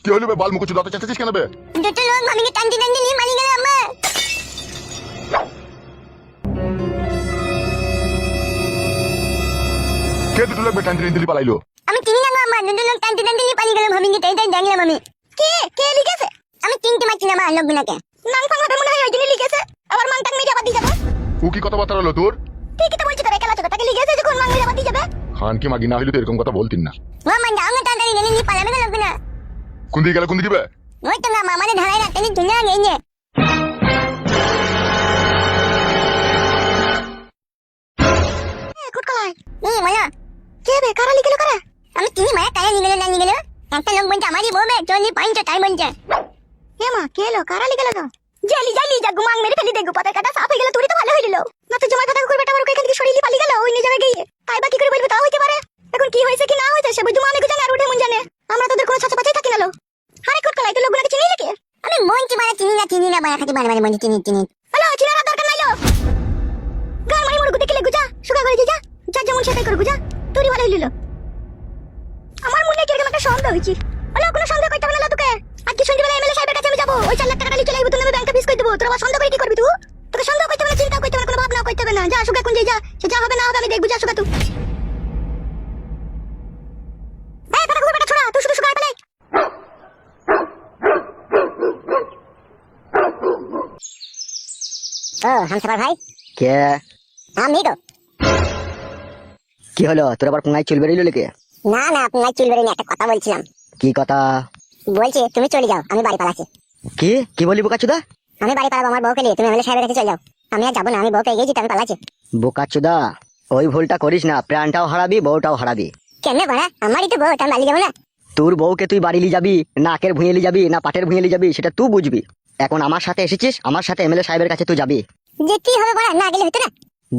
কি হলো বে? বাল মুকুচু দাঁতে চাচ্ছিস কেন বে? দুটো লোক মামিকে টানতে টানতে নিয়ে পালিয়ে গেল আম্মা। কে দুটো লোক বে টানতে টানতে পালাইলো? আমি চিনি না গো আম্মা, দুটো লোক টানতে টানতে নিয়ে পালিয়ে গেল মামিকে, তাই তাই দেখলাম আমি। কে কে লিখেছে? আমি চিনতে পারছি না মা লোকগুলোকে। নাম ফাং হবে মনে হয়, ওই জন্য লিখেছে। আবার মান টাক মেরে আবার দিয়ে যাবে। ও কি কথাবার্তা হলো তোর? ঠিকই তো বলছি, তোরা খেলা চোখা তাকে লিখেছে যখন মান মেরে আবার দিয়ে যাবে। খান কি মাগি না হইলে তো এরকম কথা বলতিন না। ও মা যাও না, তাড়াতাড়ি গেলে নিয়ে পালাবে না লোকগুলো। কোন দিকে গেল, কোন দিকে বে? ওই তো না মামারে ধারায় রাখতে নিয়ে চলে গেছে। বলো কে বে? কারা লিখলো কারা? আমি চিনি মায়া, কারা লিখলো না লিখলো। একটা লোক বলছে আমারই বউ বে, চলি পাইছো তাই বলছে। হে মা কে লো? কারা লিখলো তো? জালি জালি যা গুমাং মেরে ফেলি দেখো, পাতার কাটা সাফ হয়ে গেল, তুই তো ভালো হইলো না। তো জমা কথা করবে আমার এখান থেকে সরিয়ে পালিয়ে গেল, ওই নিয়ে যাবে গিয়ে তাই বাকি করে বলবে, তাও হইতে পারে। এখন কি হয়েছে কি না হয়েছে সে বুঝুমা আমি জানি আর উঠে মন জানে। আমরা তোদের কোনো ছাছা পাছাই থাকি না লো। আরে কোটকলাই তো লোকগুলোকে চিনি নাকি? আমি মনটি মানে চিনি না বাড়া খাতি মানে মনটি চিনি। হ্যালো চিনার দরকার নাই লো। গান মারি মুরগু দেখলে গুজা সুগা করে যা যা যেমন সেটাই করে গুজা, তুই ভালো হইলো। আমার মনে কিরকম একটা সন্দেহ হইছে। হ্যালো কোনো সন্দেহ করতে হবে না তোকে। আর কি সন্ধ্যেবেলা এমএলএ সাহেবের কাছে আমি যাবো, ওই 4 লাখ টাকা নিয়ে চলে আইবো, তুমি ব্যাংকে ফিস করে দেবো। তোর আবার সন্দেহ করে কি করবি তুই? তোকে সন্দেহ করতে হবে না, চিন্তা করতে হবে না, কোনো ভাবনা করতে হবে না। যা সুগা কোন যা, সে যা হবে না হবে আমি দেখবো। যা সুগা তুই। এই বেটা বেটা ছোড়া, তুই শুধু সুগা পেলে। ও হামসাফার ভাই। কে? আমি তো। কি হলো, তোর আবার পুঙ্গাই চুল বেরিয়ে লেগে? না না আপনার চুল বেরোনি, একটা কথা বলছিলাম। কি কথা? বলছি তুমি চলে যাও, আমি বাড়ি পালাচ্ছি। কি কি বলি বোকাচুদা? আমি বাড়ি পালাবো আমার বউকে নিয়ে, তুমি এমএলএ সাহেবের কাছে চলে যাও। আমি আর যাবো না, আমি বউ পেয়ে গেছি, আমি পালাচ্ছি। বোকাচুদা ওই ভুলটা করিস না, প্রাণটাও হারাবি বউটাও হারাবি। কেমনে বাড়া? আমারই তো বউ, আমি বাড়ি যাবো না। তোর বউকে তুই বাড়ি নিয়ে যাবি, নাকের ভুঁয়ে নিয়ে যাবি না পাটের ভুঁয়ে নিয়ে যাবি সেটা তুই বুঝবি। এখন আমার সাথে এসেছিস, আমার সাথে এমএলএ সাহেবের কাছে তুই যাবি। যেতেই হবে বাড়া, না গেলে হতো না।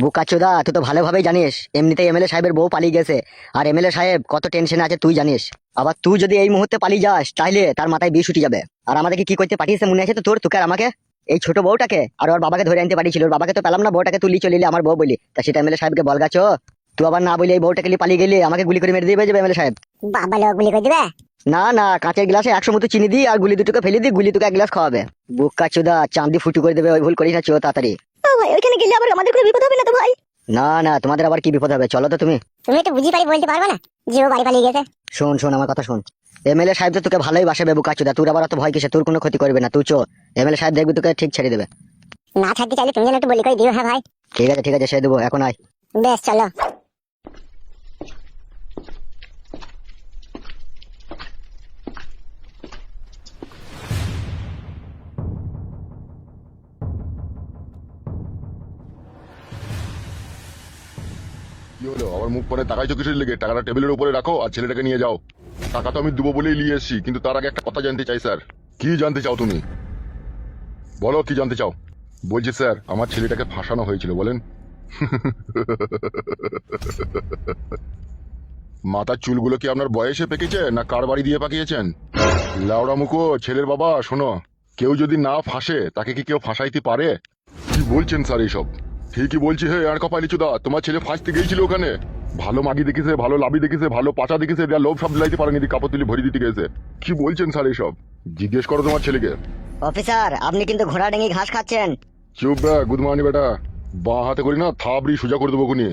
বোকাচোদা তুই তো ভালোভাবেই জানিস এমনিতেই এমএলএ সাহেবের বউ পালিয়ে গেছে, আর এমএলএ সাহেব কত টেনশনে আছে তুই জানিস। আবার তুই যদি এই মুহূর্তে পালিয়ে যাস তাহলে তার মাথায় বিষ উঠে যাবে। আর আমাদেরকে কি করতে পাঠিয়েছে মনে আছে তো তোর? তোকে আর আমাকে, এই ছোট বউটাকে আর ওর বাবাকে ধরে আনতে পাঠিয়েছিল। ওর বাবাকে তো পেলাম না, বউটাকে তুই চলে এলি আমার বউ বলি, তা সেটা এমএলএ সাহেবকে বল গাছ। তুই আবার না বলি এই বউটাকে নিয়ে পালিয়ে গেলি, আমাকে গুলি করে মেরে দিয়ে যাবে এমএলএ সাহেব। বাবা লোক গুলি করে দিবে? না না, কাঁচের গ্লাসে 100 মতো চিনি দিই আর গুলি দুটোকে ফেলে দিই, গুলি তোকে 1 গ্লাস খাওয়াবে। বোকাচোদা চাঁদি ফুটু করে দেবে, ওই ভুল করিস না, চো তাড়াতাড়ি। ও ভাই ওইখানে গেলে আবার আমাদের কোনো বিপদ হবে না তো ভাই? না না, তোমাদের আবার কি বিপদ হবে, চলো তো তুমি। তুমি একটু বুঝি পারি বলতে পারবে না যে ও বাড়ি পালিয়ে গেছে? শোন শোন আমার কথা শোন, এমএলএ সাহেব তো তোকে ভালোই বাসে বোকাচোদা, তোর আবার অত ভয় কিসে? তোর কোনো ক্ষতি করবে না, তুই চো, এমএলএ সাহেব দেখবি তোকে ঠিক ছেড়ে দেবে। না ছাড়তে চাইলে তুমি যেন একটু বলি করে দিও। হ্যাঁ ভাই ঠিক আছে সে দেবো, এখন আয়। বেশ চলো। কি হলো আবার মুখ পরে তাকাইছো কিসের লেগে? টাকাটা টেবিলের উপরে রাখো আর ছেলেটাকে নিয়ে যাও। টাকা তো আমি দেবো বলেই নিয়ে এসেছি, কিন্তু তার আগে একটা কথা জানতে চাই স্যার। কি জানতে চাও তুমি? বলো কি জানতে চাও। বলছি স্যার আমার ছেলেটাকে ফাঁসানো হয়েছিল বলেন। মাথার চুলগুলো কি আপনার বয়সে পেকেছে না কার বাড়ি দিয়ে পাকিয়েছেন? লাউড়া মুখো ছেলের বাবা, শোনো, কেউ যদি না ফাঁসে তাকে কি কেউ ফাঁসাইতে পারে? কি বলছেন স্যার এইসব? ঠিকই বলছি। হে আর কপালি চুদা, তোমার ছেলে ফাঁসতে গিয়েছিল ওখানে। ভালো মাগি দেখেছে, ভালো লাভি দেখেছে, ভালো পাচা দেখেছে, লোভ সব দিলাইতে পারেনি, কাপড় তুলি ভরি দিতে গেছে। কি বলছেন স্যার এইসব? জিজ্ঞেস করো তোমার ছেলেকে। অফিসার আপনি কিন্তু ঘোড়া ডেঙ্গি ঘাস খাচ্ছেন। চুপ বে গুড মর্নিং বেটা, বাঁ হাতে করি না থাবড়ি সোজা করে দেবো খুনি।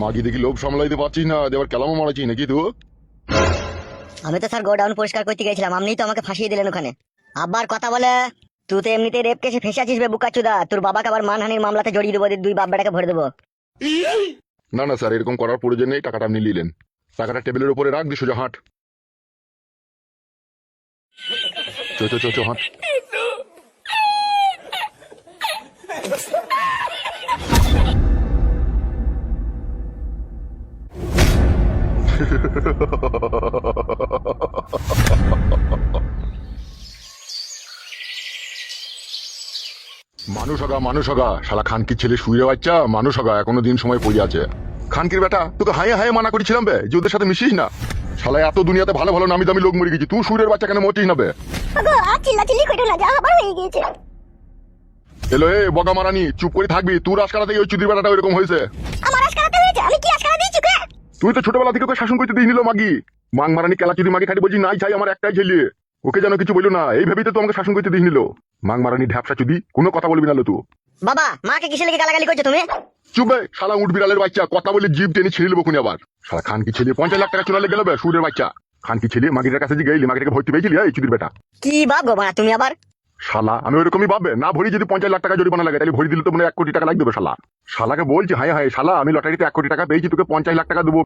মাগি দেখি লোভ সামলাইতে পারছিস না, দেবার কেলামও মারাচ্ছিস নাকি তুই? আমি তো স্যার গোডাউন পরিষ্কার করতে গেছিলাম, আপনি তো আমাকে ফাঁসিয়ে দিলেন ওখানে। আবার কথা বলে, তুই তো এমনিতে রেপ কেসে ফেসে আছিস বে বোকাচোদা, তোর বাবাকে আবার মানহানির মামলাতে জড়িয়ে দেবো, দুই বাপ বেটাকে ভরে দেবো। না না স্যার, এরকম করার প্রয়োজন নেই, টাকাটা আপনি নিলেন। টাকাটা টেবিলের উপরে রাখ, দিয়ে সোজা হাঁট। চো চো চো চো হাঁট। মানুষ হগা শালা খানকির ছেলে শুয়ে বাচ্চা, মানুষ হগা এখনো দিন সময় পড়ে আছে। খানকির বেটা তোকে হাইয়ে হাইয়ে মানা করেছিলাম বে যে ওদের সাথে মিশিস না। শালা এত দুনিয়াতে ভালো ভালো নামি দামি লোক মরে গেছি, তুই সুরের বাচ্চা কেন মরছিস না বে? ওগো আর চিল্লাচিল্লি করো না, যা আবার হয়ে গিয়েছে। এলো এ বগা মারানি, চুপ করে থাকবি। তুই আজকাল থেকে ওই চুদির বেটাটা ওইরকম হয়েছে। আমার আজকারাতে হয়েছে? আমি কি আজকারা দিয়েছি কে? তুই তো ছোটবেলা থেকে ওকে শাসন করতে দিয়ে নিল মাগি। মাং মারানি কেলা চুদি মাগি খাটি বলছি নাই চাই আমার একটাই ছেলে। ওকে যেন কিছু বললো না, এই ভেবেই তো তোমাকে শাসন করতে দিস নিল। মাং মারানি ঢ্যাপসা চুদি, কোনো কথা বলবি না লো তুই। বাবা মাকে কিসে লেগে গালাগালি করছো তুমি? চুপে শালা উঠ বিড়ালের বাচ্চা, কথা বলে জিভ টেনে ছিঁড়ে নেবো খুনি আবার। শালা খান কি ছেলে 50 লাখ টাকা চুনালে গেল সুরের বাচ্চা। খান কি ছেলে মাগিটার কাছে যে গেলি, মাগিটাকে ভর্তি পেয়েছিলি এই চুদির বেটা। কি বাপ গো মা তুমি আবার? শালা আমি ওইরকমই ভাববে না, ভরি যদি 50 লাখ টাকা জরিমানা লাগে তাহলে ভরি দিলে তো মনে হয় 1 কোটি টাকা লাগবে। শালা শালাকে বলছি হায় হায় শালা, আমি লটারিতে 1 কোটি টাকা পেয়েছি, তোকে 50 লাখ টাকা দেবো।